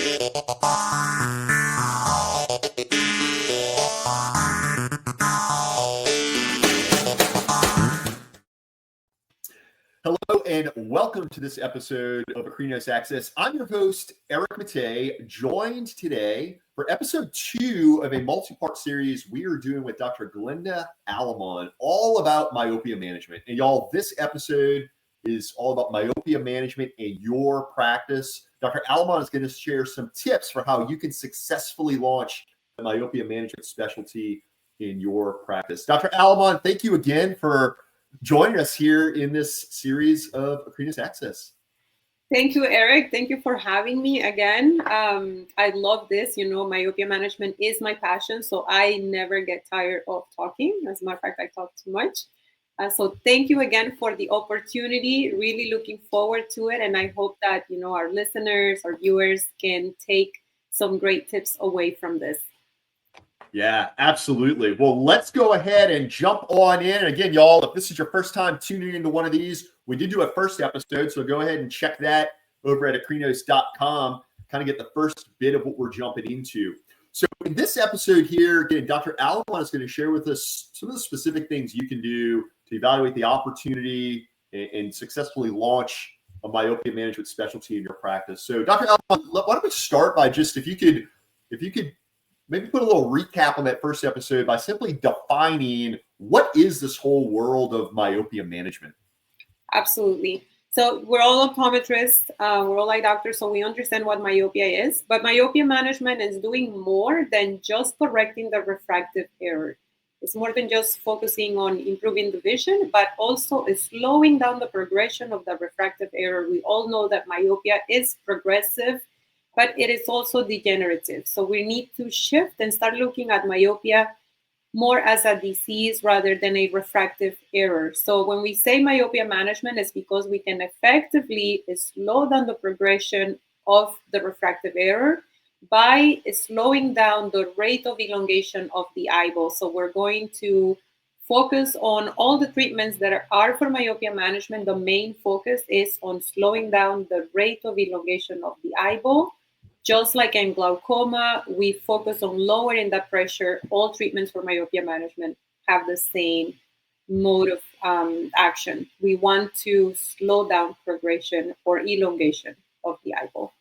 Hello and welcome to this episode of Acrinos Access. I'm your host, Eric Matei, joined today for episode 2 of a multi-part series we are doing with Dr. Glenda Aleman, all about myopia management. And y'all, this episode is all about myopia management in your practice. Dr. Aleman is going to share some tips for how you can successfully launch the myopia management specialty in your practice. Dr. Aleman, thank you again for joining us here in this series of Acrinos Access. Thank you, Eric. Thank you for having me again. I love this. You know, myopia management is my passion, so I never get tired of talking. As a matter of fact, I talk too much. So thank you again for the opportunity. Really looking forward to it. And I hope that, you know, our listeners, our viewers can take some great tips away from this. Yeah, absolutely. Well, let's go ahead and jump on in. Again, y'all, if this is your first time tuning into one of these, we did do a first episode, so go ahead and check that over at acrinos.com, kind of get the first bit of what we're jumping into. So in this episode here, again, Dr. Aleman is going to share with us some of the specific things you can do to evaluate the opportunity and successfully launch a myopia management specialty in your practice. So Dr. Aleman, why don't we start by just, if you could maybe put a little recap on that first episode by simply defining what is this whole world of myopia management? Absolutely. So we're all optometrists, we're all eye doctors, so we understand what myopia is. But myopia management is doing more than just correcting the refractive error. It's more than just focusing on improving the vision, but also slowing down the progression of the refractive error. We all know that myopia is progressive, but it is also degenerative. So we need to shift and start looking at myopia more as a disease rather than a refractive error. So when we say myopia management, it's because we can effectively slow down the progression of the refractive error by slowing down the rate of elongation of the eyeball. So we're going to focus on all the treatments that are for myopia management. The main focus is on slowing down the rate of elongation of the eyeball. Just like in glaucoma, we focus on lowering that pressure. All treatments for myopia management have the same mode of action. We want to slow down progression or elongation of the eyeball.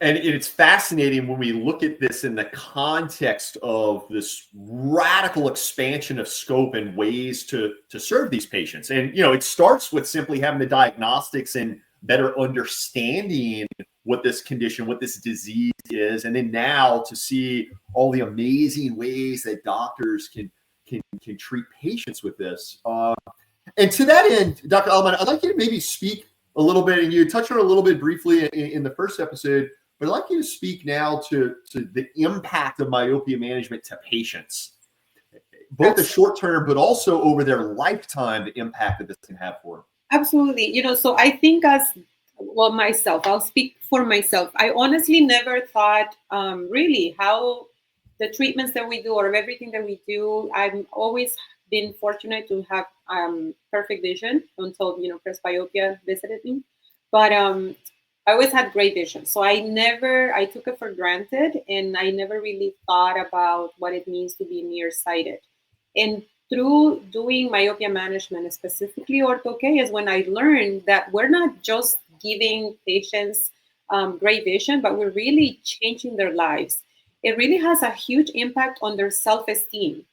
And it's fascinating when we look at this in the context of this radical expansion of scope and ways to serve these patients. And, you know, it starts with simply having the diagnostics and better understanding what this condition, what this disease is, and then now to see all the amazing ways that doctors can treat patients with this. And to that end, Dr. Aleman, I'd like you to maybe speak a little bit, and you touched on it a little bit briefly in the first episode, but I'd like you to speak now to the impact of myopia management to patients, both the short term, but also over their lifetime, the impact that this can have for them. Absolutely. You know, so I think myself, I'll speak for myself. I honestly never thought really how the treatments that we do or everything that we do, I've always been fortunate to have perfect vision until, you know, presbyopia visited me. But I always had great vision. So I took it for granted, and I never really thought about what it means to be nearsighted. And through doing myopia management, specifically ortho-K, is when I learned that we're not just giving patients great vision, but we're really changing their lives. It really has a huge impact on their self-esteem.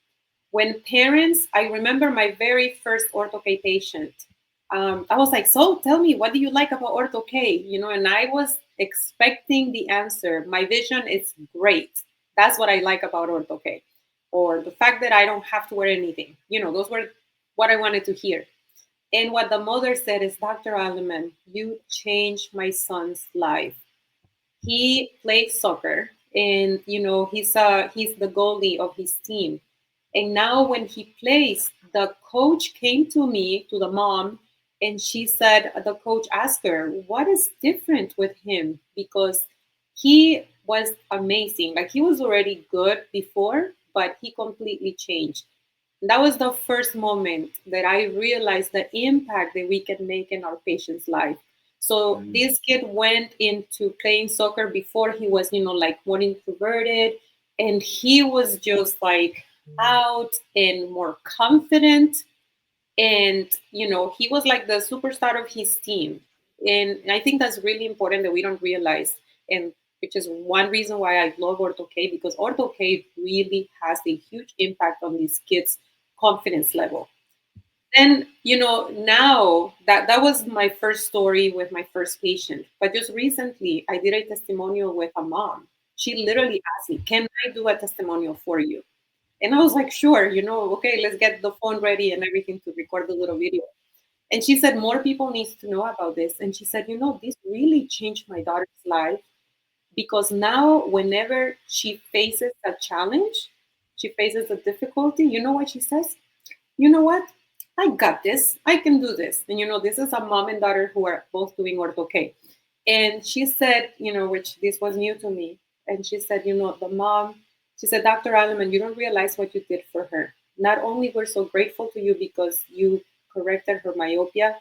When parents, I remember my very first ortho-K patient. I was like, so tell me, what do you like about ortho-K? You know, and I was expecting the answer. My vision is great. That's what I like about ortho-K. Or the fact that I don't have to wear anything. You know, those were what I wanted to hear. And what the mother said is, Dr. Aleman, you changed my son's life. He plays soccer, and you know he's the goalie of his team. And now when he plays, the coach came to me, to the mom, and she said, the coach asked her, what is different with him? Because he was amazing. Like, he was already good before, but he completely changed. And that was the first moment that I realized the impact that we can make in our patient's life. So this kid went into playing soccer before he was, like more introverted, and he was just like out and more confident. And, he was like the superstar of his team. And I think that's really important that we don't realize. And which is one reason why I love Ortho K, because Ortho K really has a huge impact on these kids' confidence level. And now that was my first story with my first patient. But just recently, I did a testimonial with a mom. She literally asked me, "Can I do a testimonial for you?" And I was like, "Sure, okay, let's get the phone ready and everything to record the little video." And she said, "More people need to know about this." And she said, "This really changed my daughter's life, because now whenever she faces a challenge, she faces a difficulty, you know what she says? You know what? I got this. I can do this." And this is a mom and daughter who are both doing Ortho K. And she said, which this was new to me. And she said, the mom, she said, "Dr. Aleman, you don't realize what you did for her. Not only we're so grateful to you because you corrected her myopia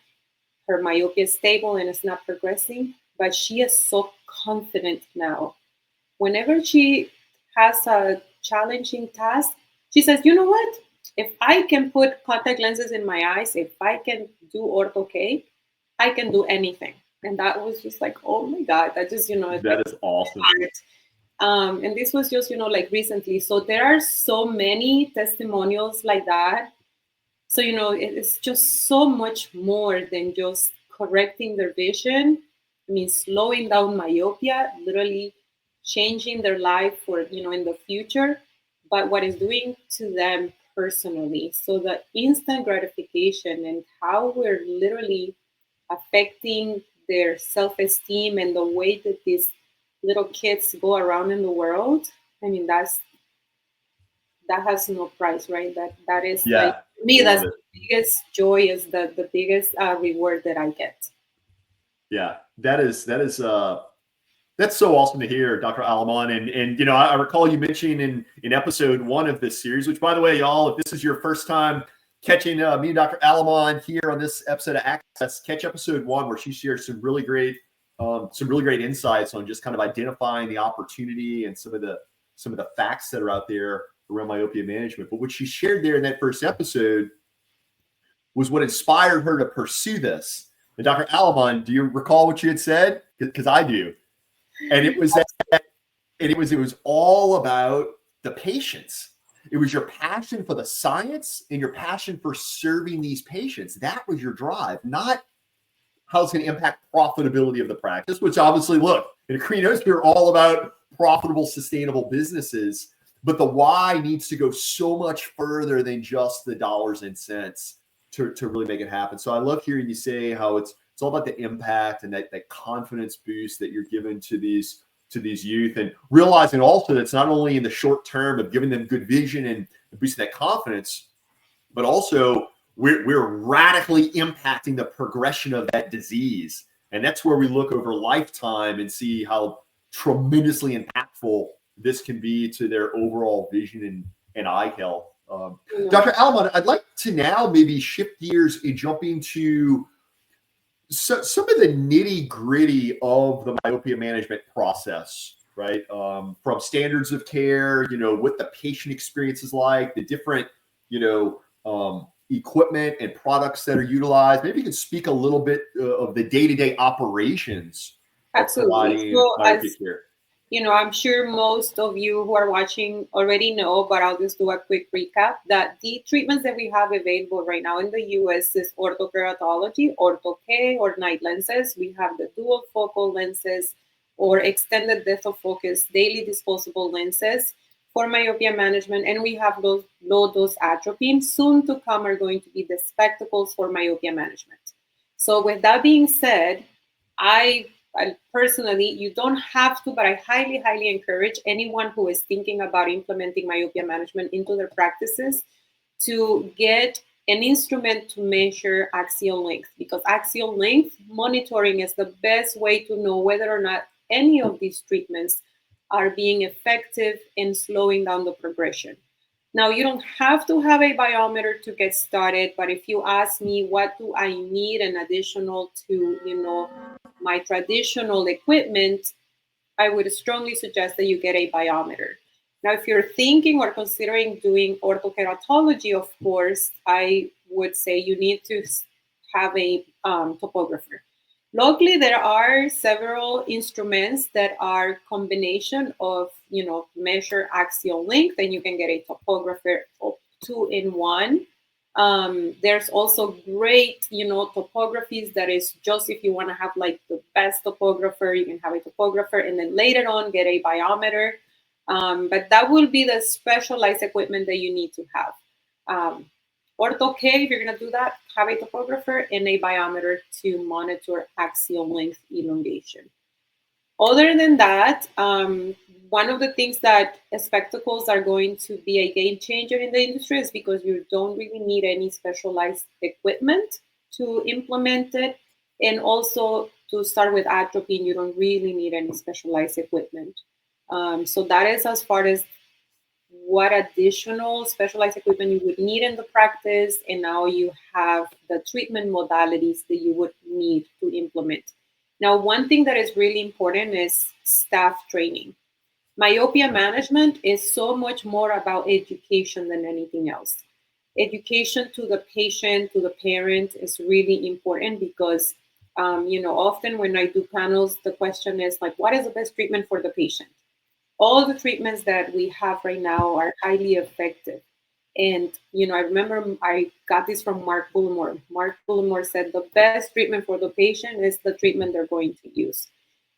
is stable and it's not progressing, but she is so confident now. Whenever she has a challenging task, she says, you know what? If I can put contact lenses in my eyes, if I can do Ortho K, I can do anything." And that was just like, oh my God, that just, it's That like is awesome. and this was just, like recently. So there are so many testimonials like that. So, it's just so much more than just correcting their vision. I mean, slowing down myopia, literally changing their life for, in the future, but what it's doing to them personally. So the instant gratification and how we're literally affecting their self-esteem and the way that these little kids go around in the world. I mean, that has no price, right? That is like, Yeah, for me, love that's it. the biggest joy, is the biggest reward that I get. Yeah, that's so awesome to hear, Dr. Aleman. And I recall you mentioning in episode 1 of this series, which, by the way, y'all, if this is your first time catching me and Dr. Aleman here on this episode of Access, catch episode 1 where she shares some really great insights on just kind of identifying the opportunity and some of the facts that are out there around myopia management. But what she shared there in that first episode was what inspired her to pursue this. And Dr. Aleman, do you recall what you had said? Because I do. And it was it was all about the patients. It was your passion for the science and your passion for serving these patients. That was your drive, not how it's going to impact profitability of the practice, which obviously, look, in Acrinos, we're all about profitable, sustainable businesses. But the why needs to go so much further than just the dollars and cents to really make it happen. So I love hearing you say how it's all about the impact and that confidence boost that you're giving to these youth, and realizing also that it's not only in the short term of giving them good vision and boosting that confidence, but also we're radically impacting the progression of that disease. And that's where we look over lifetime and see how tremendously impactful this can be to their overall vision and eye health. Dr. Aleman, I'd like to now maybe shift gears and jump into some of the nitty gritty of the myopia management process, right? From standards of care, what the patient experience is like, the different, equipment and products that are utilized. Maybe you can speak a little bit of the day-to-day operations of Absolutely. providing So, myopia care. I'm sure most of you who are watching already know, but I'll just do a quick recap that the treatments that we have available right now in the US is orthokeratology, Ortho K, or night lenses. We have the dual focal lenses or extended depth of focus daily disposable lenses for myopia management, and we have those low dose atropine. Soon to come are going to be the spectacles for myopia management. So with that being said, I personally, you don't have to, but I highly, highly encourage anyone who is thinking about implementing myopia management into their practices to get an instrument to measure axial length, because axial length monitoring is the best way to know whether or not any of these treatments are being effective in slowing down the progression. Now, you don't have to have a biometer to get started, but if you ask me what do I need an additional to, my traditional equipment, I would strongly suggest that you get a biometer. Now, if you're thinking or considering doing orthokeratology, of course, I would say you need to have a topographer. Luckily, there are several instruments that are combination of, measure axial length, and you can get a topographer of 2-in-1. There's also great, topographies that is just if you want to have like the best topographer, you can have a topographer and then later on get a biometer. But that will be the specialized equipment that you need to have. Ortho K, if you're going to do that, have a topographer and a biometer to monitor axial length elongation. Other than that, one of the things that spectacles are going to be a game changer in the industry is because you don't really need any specialized equipment to implement it. And also to start with atropine, you don't really need any specialized equipment. So that is as far as what additional specialized equipment you would need in the practice. And now you have the treatment modalities that you would need to implement. Now, one thing that is really important is staff training. Myopia management is so much more about education than anything else. Education to the patient, to the parent is really important because, often when I do panels, the question is like, what is the best treatment for the patient? All the treatments that we have right now are highly effective. And, I remember I got this from Mark Bullimore. Mark Bullimore said the best treatment for the patient is the treatment they're going to use.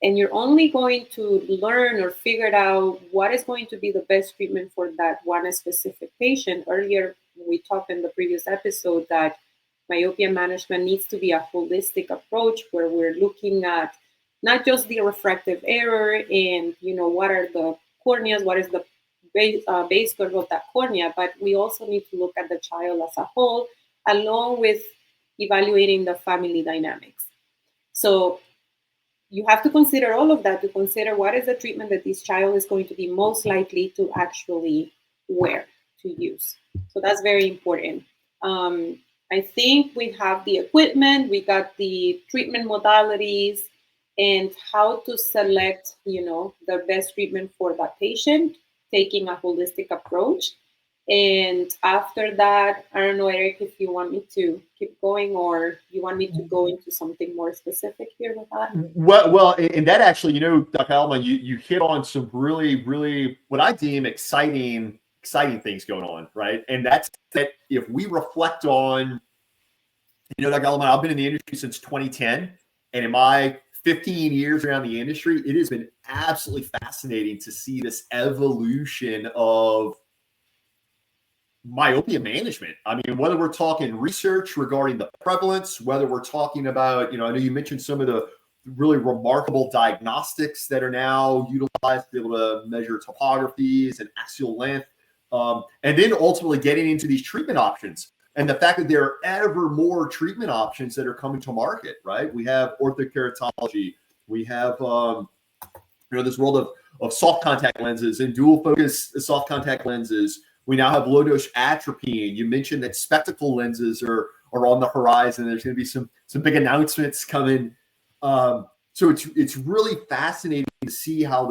And you're only going to learn or figure out what is going to be the best treatment for that one specific patient. Earlier, we talked in the previous episode that myopia management needs to be a holistic approach where we're looking at not just the refractive error and, what are the corneas, what is the base curve of that cornea, but we also need to look at the child as a whole, along with evaluating the family dynamics. So you have to consider all of that to consider what is the treatment that this child is going to be most likely to actually wear, to use. So that's very important. I think we have the equipment, we got the treatment modalities, and how to select, the best treatment for that patient, taking a holistic approach. And after that, I don't know, Eric, if you want me to keep going or you want me to go into something more specific here with that. Well, and that actually, Dr. Aleman, you hit on some really, really what I deem exciting things going on, right? And that's that if we reflect on, Dr. Aleman, I've been in the industry since 2010, and in my 15 years around the industry, it has been absolutely fascinating to see this evolution of myopia management. I mean, whether we're talking research regarding the prevalence, whether we're talking about, I know you mentioned some of the really remarkable diagnostics that are now utilized to be able to measure topographies and axial length, and then ultimately getting into these treatment options. And the fact that there are ever more treatment options that are coming to market, right? We have orthokeratology. We have, this world of soft contact lenses and dual focus soft contact lenses. We now have low dose atropine. You mentioned that spectacle lenses are on the horizon. There's going to be some big announcements coming. So it's really fascinating to see how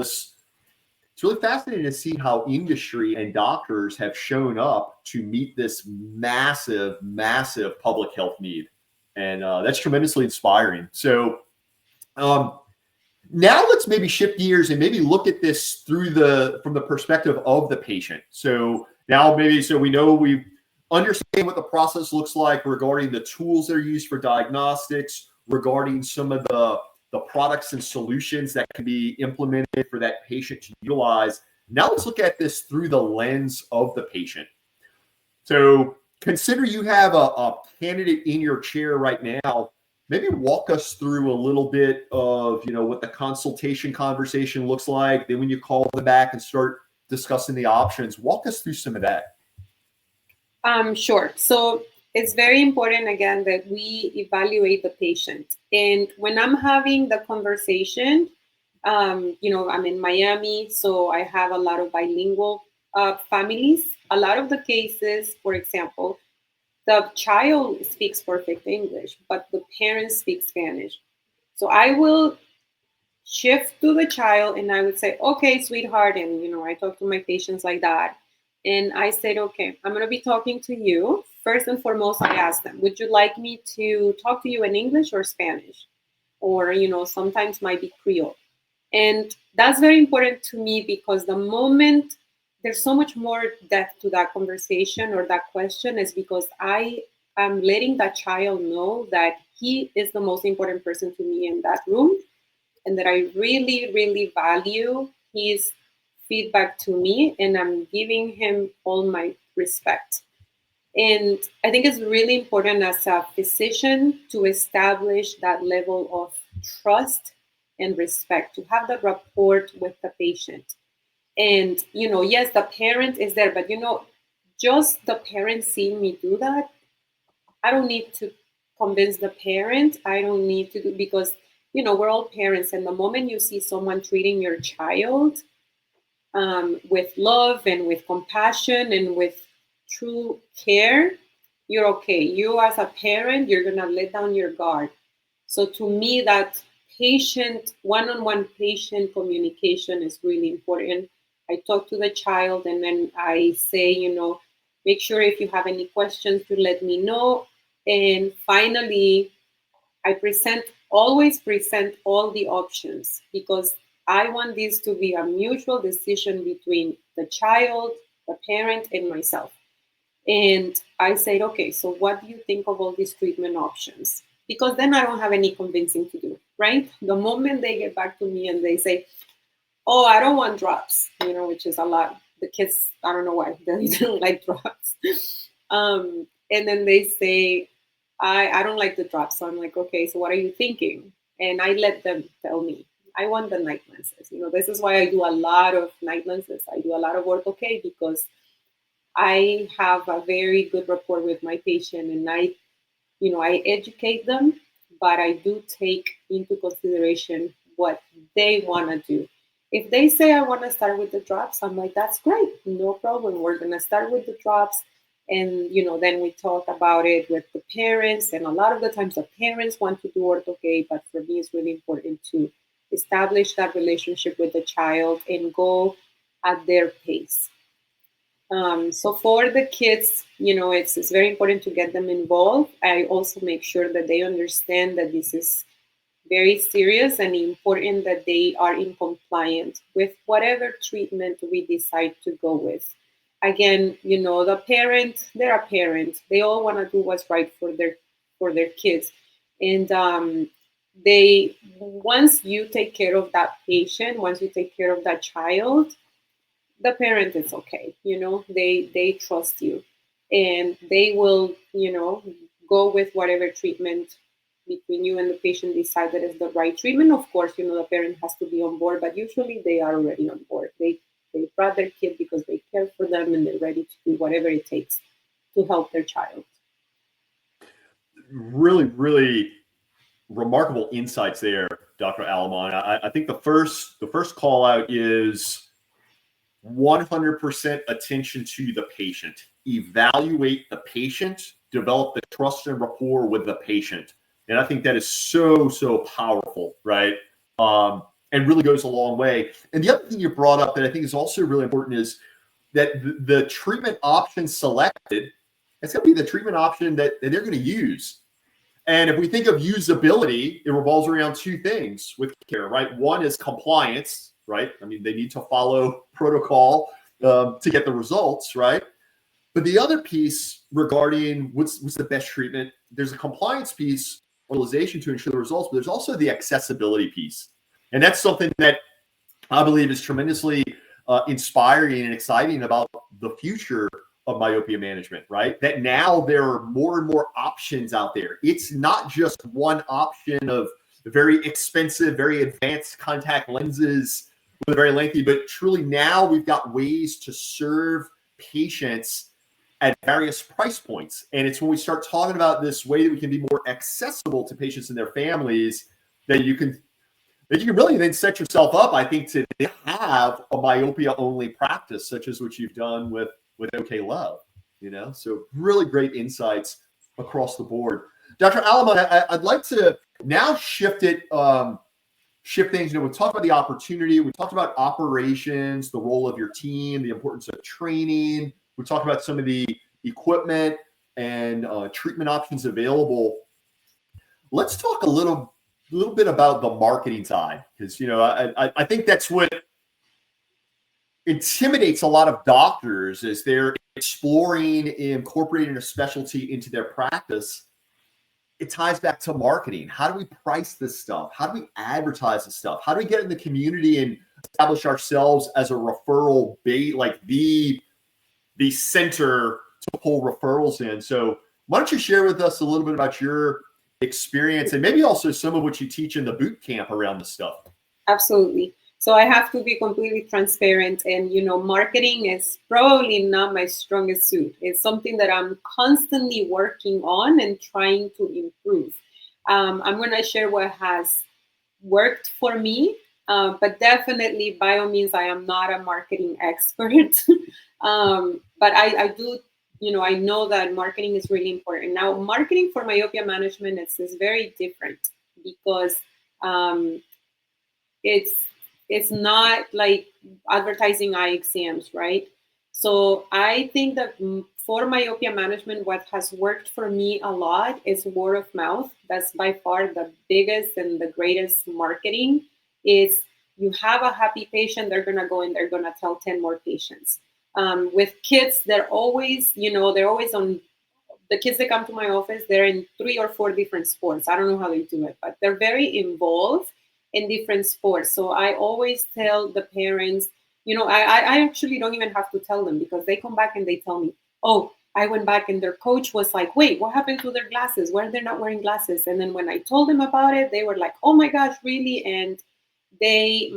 It's really fascinating to see how industry and doctors have shown up to meet this massive, massive public health need, and that's tremendously inspiring. So now let's maybe shift gears and maybe look at this from the perspective of the patient. So now we understand what the process looks like regarding the tools that are used for diagnostics, regarding some of the products and solutions that can be implemented for that patient to utilize. Now let's look at this through the lens of the patient. So consider you have a candidate in your chair right now. Maybe walk us through a little bit of, what the consultation conversation looks like. Then when you call them back and start discussing the options, walk us through some of that. Sure. So it's very important, again, that we evaluate the patient. And when I'm having the conversation, I'm in Miami, so I have a lot of bilingual families, a lot of the cases, for example, the child speaks perfect English, but the parents speak Spanish. So I will shift to the child and I would say, okay, sweetheart. And, I talk to my patients like that. And I said, okay, I'm going to be talking to you. First and foremost, I ask them, would you like me to talk to you in English or Spanish? Or, sometimes might be Creole. And that's very important to me because the moment there's so much more depth to that conversation or that question is because I am letting that child know that he is the most important person to me in that room and that I really, really value his feedback to me and I'm giving him all my respect. And I think it's really important as a physician to establish that level of trust and respect, to have that rapport with the patient. And, yes, the parent is there, but, just the parent seeing me do that, I don't need to convince the parent. I don't need to do because, we're all parents. And the moment you see someone treating your child with love and with compassion and with true care, you're okay. You as a parent, you're gonna let down your guard. So to me, that patient, one-on-one patient communication is really important. I talk to the child and then I say, make sure if you have any questions to let me know. And finally, I always present all the options because I want this to be a mutual decision between the child, the parent, and myself. And I said, okay, so what do you think of all these treatment options? Because then I don't have any convincing to do, right? The moment they get back to me and they say, oh, I don't want drops, which is a lot. The kids, I don't know why, they don't like drops. And then they say, I don't like the drops. So I'm like, okay, so what are you thinking? And I let them tell me. I want the night lenses. This is why I do a lot of night lenses. I do a lot of ortho-K because I have a very good rapport with my patient and I educate them, but I do take into consideration what they want to do. If they say I want to start with the drops, I'm like, that's great, no problem. We're gonna start with the drops, and then we talk about it with the parents. And a lot of the times, the parents want to do ortho-K, but for me, it's really important to establish that relationship with the child and go at their pace. So for the kids, it's very important to get them involved. I also make sure that they understand that this is very serious and important that they are in compliance with whatever treatment we decide to go with. Again, the parent, they're a parent. They all want to do what's right for their kids. And they once you take care of that patient, once you take care of that child, the parent is okay. They trust you and they will go with whatever treatment between you and the patient decide that is the right treatment. Of course, the parent has to be on board, but usually they are already on board. They brought their kid because they care for them and they're ready to do whatever it takes to help their child. Really, really remarkable insights there, Dr. Aleman. I think the first call out is 100% attention to the patient. Evaluate the patient, develop the trust and rapport with the patient. And I think that is so, so powerful, right? And really goes a long way. And the other thing you brought up that I think is also really important is that the treatment option selected, it's going to be the treatment option that they're going to use. And if we think of usability, it revolves around two things with care, right? One is compliance, right? I mean, they need to follow protocol to get the results, right? But the other piece regarding what's the best treatment, there's a compliance piece, utilization to ensure the results, but there's also the accessibility piece. And that's something that I believe is tremendously inspiring and exciting about the future of myopia management, right? That now there are more and more options out there. It's not just one option of very expensive, very advanced contact lenses with a very lengthy, but truly now we've got ways to serve patients at various price points. And it's when we start talking about this way that we can be more accessible to patients and their families that you can And you can really then set yourself up, I think, to have a myopia-only practice, such as what you've done with OK Love. So really great insights across the board. Dr. Aleman, I'd like to now shift things. We talked about the opportunity. We talked about operations, the role of your team, the importance of training. We talked about some of the equipment and treatment options available. Let's talk a little bit about the marketing side, because I think that's what intimidates a lot of doctors as they're exploring incorporating a specialty into their practice. It ties back to marketing. How do we price this stuff? How do we advertise this stuff? How do we get in the community and establish ourselves as a referral base, like the center to pull referrals in? So why don't you share with us a little bit about your experience and maybe also some of what you teach in the boot camp around this stuff? Absolutely. So I have to be completely transparent, and marketing is probably not my strongest suit. It's something that I'm constantly working on and trying to improve. I'm going to share what has worked for me, but definitely by all means, I am not a marketing expert. But I do, I know that marketing is really important. Now, marketing for myopia management is very different because it's not like advertising eye exams, right? So I think that for myopia management, what has worked for me a lot is word of mouth. That's by far the biggest and the greatest marketing. Is you have a happy patient, they're gonna go and they're gonna tell 10 more patients. With kids, they're always on. The kids that come to my office, they're in 3 or 4 different sports. I don't know how they do it, but they're very involved in different sports. So I always tell the parents, I actually don't even have to tell them, because they come back and they tell me, oh, I went back and their coach was like, wait, what happened to their glasses? Why are they not wearing glasses? And then when I told them about it, they were like, oh my gosh, really? And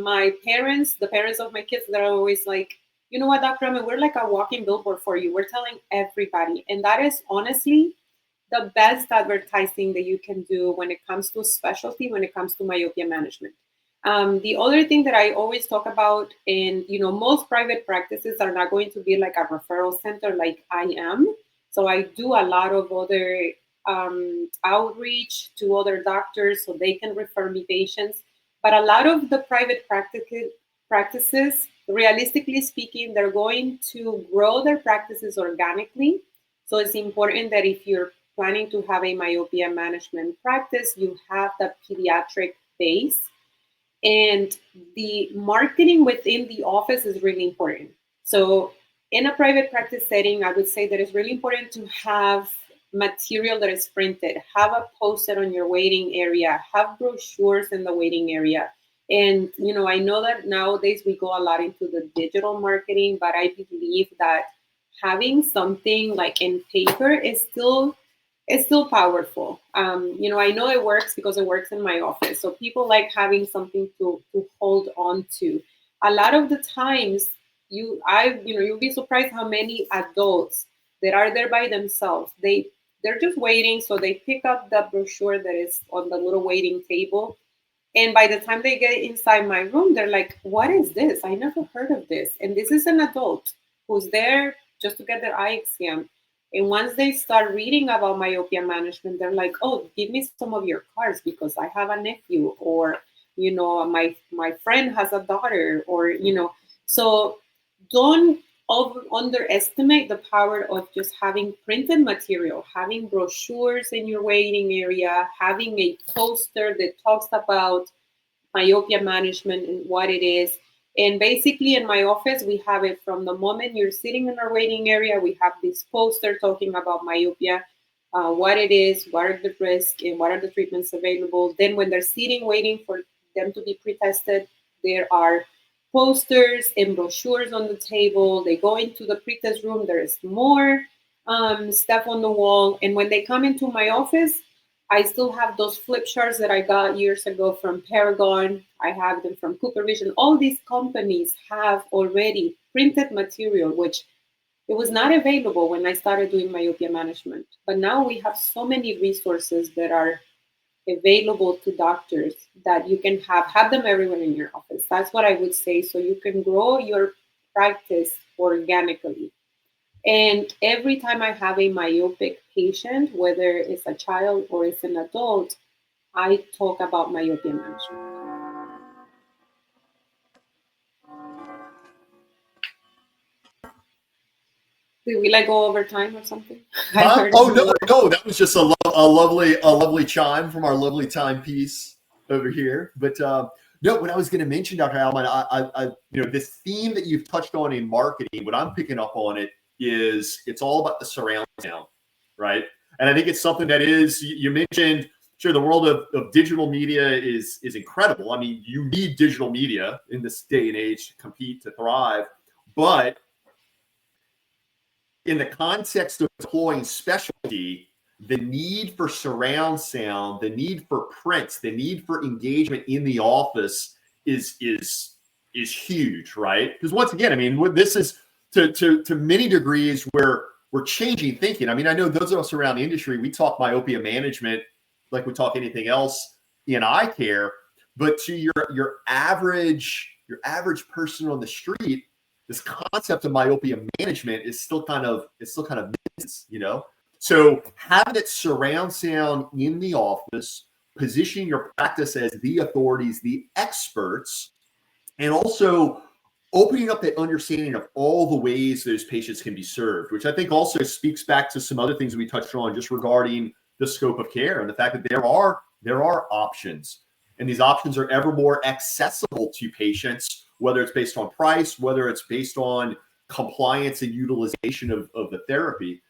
my parents, the parents of my kids, they're always like, you know what, Dr. Aleman, we're like a walking billboard for you. We're telling everybody. And that is honestly the best advertising that you can do when it comes to specialty, when it comes to myopia management. The other thing that I always talk about, and most private practices are not going to be like a referral center like I am. So I do a lot of other outreach to other doctors so they can refer me patients. But a lot of the private practices, realistically speaking, they're going to grow their practices organically. So it's important that if you're planning to have a myopia management practice, you have the pediatric base. And the marketing within the office is really important. So in a private practice setting, I would say that it's really important to have material that is printed, have a poster on your waiting area, have brochures in the waiting area. And, I know that nowadays we go a lot into the digital marketing, but I believe that having something like in paper is still powerful. I know it works because it works in my office. So people like having something to hold on to. A lot of the times, you'll be surprised how many adults that are there by themselves. They're just waiting, so they pick up the brochure that is on the little waiting table. And by the time they get inside my room, they're like, what is this? I never heard of this. And this is an adult who's there just to get their eye exam. And once they start reading about myopia management, they're like, oh, give me some of your cards because I have a nephew, or, my friend has a daughter, or, so don't underestimate the power of just having printed material, having brochures in your waiting area, having a poster that talks about myopia management and what it is. And basically in my office, we have it from the moment you're sitting in our waiting area. We have this poster talking about myopia, what it is, what are the risks, and what are the treatments available. Then when they're sitting waiting for them to be pre-tested, there are posters and brochures on the table. They go into the pre-test room. There is more stuff on the wall. And when they come into my office, I still have those flip charts that I got years ago from Paragon. I have them from Cooper Vision. All these companies have already printed material, which it was not available when I started doing myopia management. But now we have so many resources that are available to doctors that you can have them everywhere in your office. That's what I would say. So you can grow your practice organically. And every time I have a myopic patient, whether it's a child or it's an adult, I talk about myopia management. Did we like go over time or something? I Huh? heard Oh no, that was just a lovely chime from our lovely timepiece over here. But no, what I was going to mention, Dr. Alman, this theme that you've touched on in marketing, what I'm picking up on it is it's all about the surround sound, right? And I think it's something that is you mentioned. Sure, the world of digital media is incredible. I mean, you need digital media in this day and age to compete, to thrive, but in the context of deploying specialty, the need for surround sound, the need for prints, the need for engagement in the office is huge, right? Because once again, I mean, this is to many degrees where we're changing thinking. I mean, I know those of us around the industry, we talk myopia management like we talk anything else in eye care, but to your average person on the street, this concept of myopia management is still kind of you know. So having it surround sound in the office, positioning your practice as the authorities, the experts, and also opening up that understanding of all the ways those patients can be served, which I think also speaks back to some other things we touched on just regarding the scope of care and the fact that there are options, and these options are ever more accessible to patients, whether it's based on price, whether it's based on compliance and utilization of the therapy.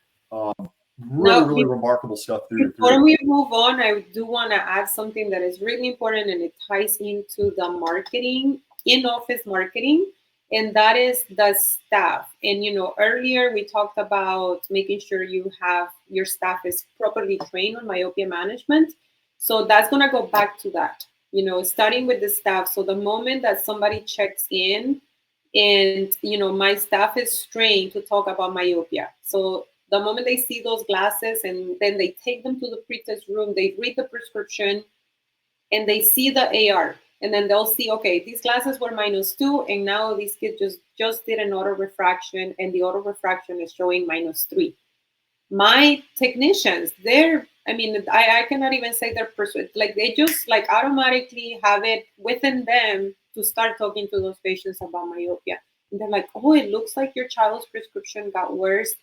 Really remarkable stuff through and through. Before we move on, I do want to add something that is really important, and it ties into the marketing, in-office marketing, and that is the staff. And earlier we talked about making sure your staff is properly trained on myopia management. So that's going to go back to that. Starting with the staff. So the moment that somebody checks in, and my staff is trained to talk about myopia. So the moment they see those glasses, and then they take them to the pre-test room, they read the prescription, and they see the AR, and then they'll see, okay, these glasses were -2, and now these kids just did an auto refraction, and the auto refraction is showing -3. My technicians, I cannot even say they're like they just like automatically have it within them to start talking to those patients about myopia. And they're like, oh, it looks like your child's prescription got worse.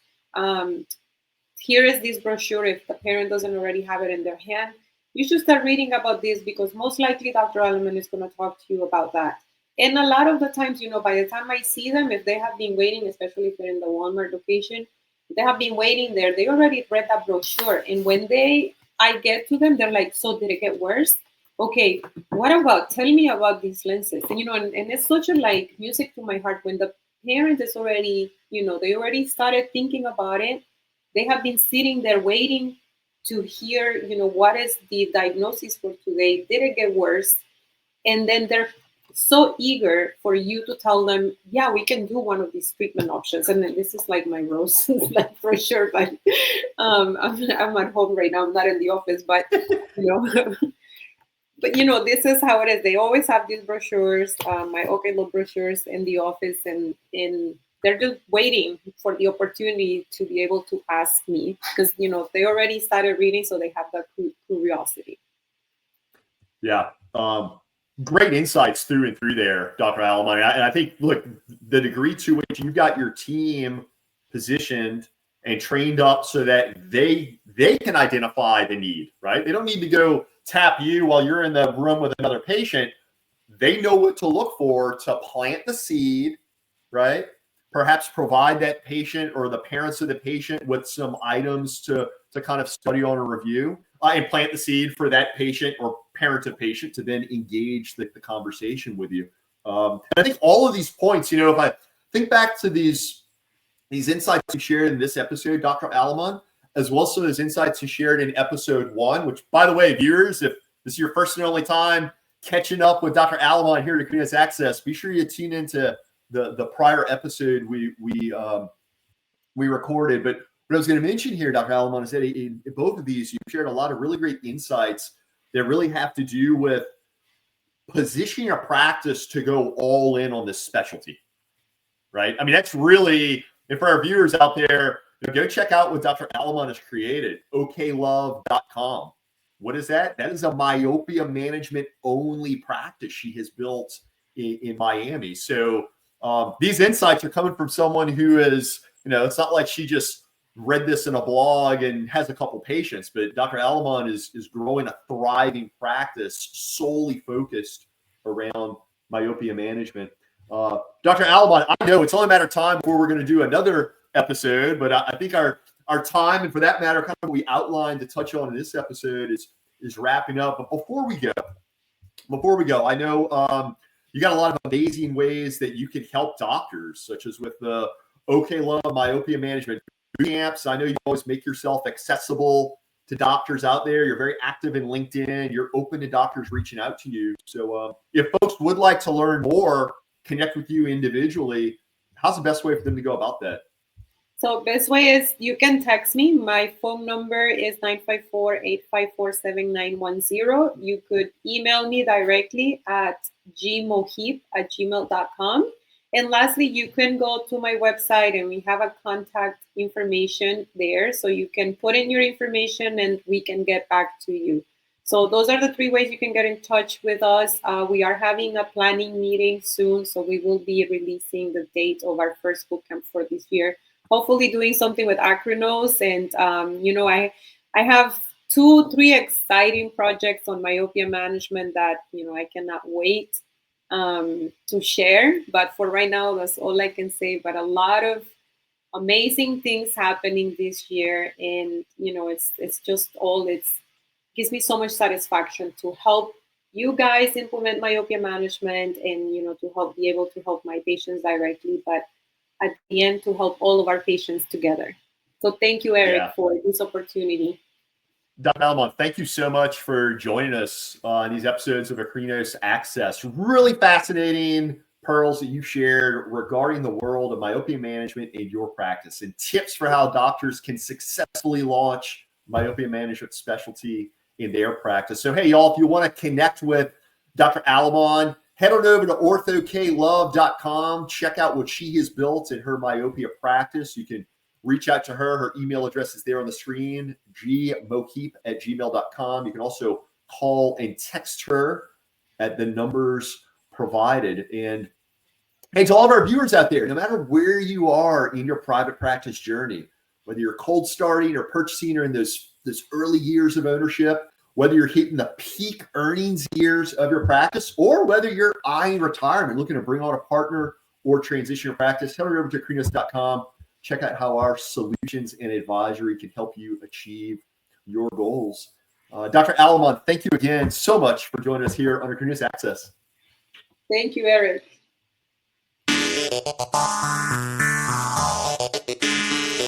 Here is this brochure. If the parent doesn't already have it in their hand, you should start reading about this, because most likely Dr. Aleman is going to talk to you about that. And a lot of the times, by the time I see them, if they have been waiting, especially if they're in the Walmart location, they have been waiting there. They already read that brochure. And when I get to them, they're like, so did it get worse? Okay, what about, tell me about these lenses. And, and it's such a music to my heart when the parent is already, they already started thinking about it. They have been sitting there waiting to hear, what is the diagnosis for today? Did it get worse? And then they're so eager for you to tell them, yeah, we can do one of these treatment options. And then this is like my rose, for sure. But I'm at home right now. I'm not in the office, but but this is how it is. They always have these brochures, my OK Look brochures in the office, and they're just waiting for the opportunity to be able to ask me, because they already started reading, so they have that curiosity. Yeah. Great insights through and through there, Dr. Aleman. And I think, look, the degree to which you've got your team positioned and trained up so that they can identify the need, right? They don't need to go tap you while you're in the room with another patient. They know what to look for to plant the seed, right? Perhaps provide that patient or the parents of the patient with some items to kind of study on or review, and plant the seed for that patient or parent of patient to then engage the conversation with you. And I think all of these points, if I think back to these insights you shared in this episode, Dr. Aleman, as well as those insights you shared in episode 1, which, by the way, viewers, if this is your first and only time catching up with Dr. Aleman here at Aquinas Access, be sure you tune into the prior episode we recorded. But what I was going to mention here, Dr. Aleman, is that in both of these, you shared a lot of really great insights that really have to do with positioning a practice to go all in on this specialty, right? I mean, that's really, and for our viewers out there, go check out what Dr. Aleman has created, oklove.com. What is that? That is a myopia management only practice she has built in Miami. So these insights are coming from someone who is, it's not like she just read this in a blog and has a couple patients, but Dr. Aleman is growing a thriving practice solely focused around myopia management. Dr. Aleman, I know it's only a matter of time before we're going to do another episode, but I think our time, and for that matter, kind of what we outlined to touch on in this episode is wrapping up. But before we go, I know you got a lot of amazing ways that you can help doctors, such as with the OK Love myopia management boot camps. I know you always make yourself accessible to doctors out there. You're very active in LinkedIn. You're open to doctors reaching out to you. So if folks would like to learn more, connect with you individually, how's the best way for them to go about that? So best way is you can text me. My phone number is 954-854-7910. You could email me directly at gmohip@gmail.com. And lastly, you can go to my website and we have a contact information there. So you can put in your information and we can get back to you. So those are the 3 ways you can get in touch with us. We are having a planning meeting soon. So we will be releasing the date of our first bootcamp for this year. Hopefully doing something with Acronos. And, I have 2-3 exciting projects on myopia management that, I cannot wait to share. But for right now, that's all I can say. But a lot of amazing things happening this year. And, it's just gives me so much satisfaction to help you guys implement myopia management and, to be able to help my patients directly. But at the end, to help all of our patients together. So thank you, Eric, for this opportunity. Dr. Aleman, thank you so much for joining us on these episodes of Acronos Access. Really fascinating pearls that you shared regarding the world of myopia management in your practice and tips for how doctors can successfully launch myopia management specialty in their practice. So, hey, y'all, if you want to connect with Dr. Aleman, head on over to orthoklove.com. Check out what she has built in her myopia practice. You can reach out to her. Her email address is there on the screen, gmohip@gmail.com. You can also call and text her at the numbers provided. And hey, to all of our viewers out there, no matter where you are in your private practice journey, whether you're cold starting or purchasing or in those early years of ownership, whether you're hitting the peak earnings years of your practice, or whether you're eyeing retirement, looking to bring on a partner or transition your practice, head over to Acronos.com. Check out how our solutions and advisory can help you achieve your goals. Dr. Aleman, thank you again so much for joining us here on Acronos Access. Thank you, Eric.